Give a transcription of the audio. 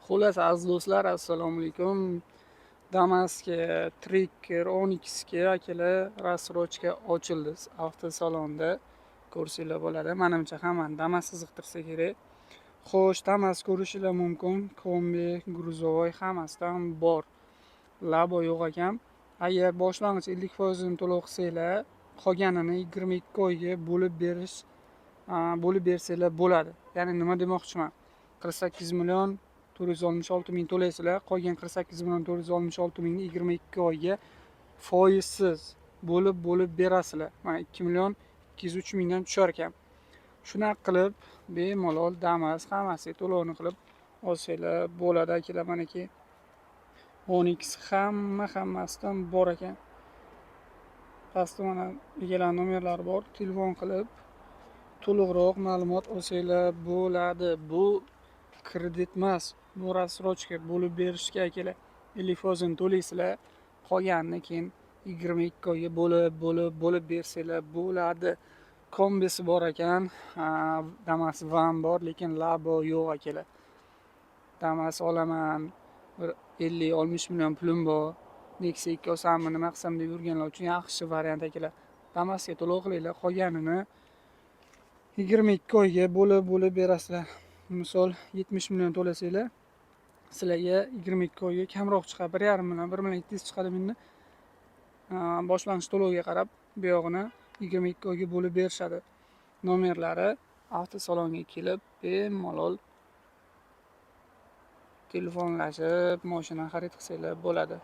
Xullas, aziz do'stlar, assalomu alaykum. Damas'ga Tracker 12 akalar rassrochka ochildi avtosalonda. Ko'rsanglar bo'ladi. Menimcha hammani Damas qiziqtirsa kerak. Xo'sh, Damas ko'rishinglar mumkin. Kombi, gruzovoy hammasidan bor. Labo yo'q ekan. Agar boshlang'ich 50% to'lov qilsanglar, qolganini 22 oyga bo'lib bersanglar bo'ladi. Ya'ni nima demoqchiman? 48 million 466 ming to'laysizlar, qolgan 48 million 466 mingni 22 oyga foizsiz bo'lib berasizlar. Mana 2 million 203 mingdan tushar ekan. Shunaqa qilib bemalol Damas hammasiga to'lovni qilib olsanglar bo'ladi akalar. Manaki 12 hammasidan bor ekan. Pastda mana egalar nomerlari bor. Telefon qilib to'liqroq ma'lumot olsanglar bo'ladi. Bu kredit emas, bu rassrochka bo'lib berishga akalar. 50% to'laysizlar, qolganini keyin 22 oyga bo'lib bersanglar bo'ladi. Kombisi bor ekan, Damas van bor, lekin Labo yo'q akalar. Damas olaman, 50-60 million pulim bor. Nexia 2 olsammi, nima qilsam deb yurganlar uchun yaxshi variant akalar. Damasga to'lov qilinglar, qolganini 22 oyga bo'lib berasizlar. Misol 70 million to'lasanglar, sizlarga 22 oyga kamroq chiqadi. 1,5 million, 1 million 700 chiqadi menda. Boshlang'ich to'lovga qarab, bu yog'ini 22 oyga bo'lib berishadi. Nomerlari avtosalonga kelib, bemalol telefonlashib, mashina xarid qilsanglar bo'ladi.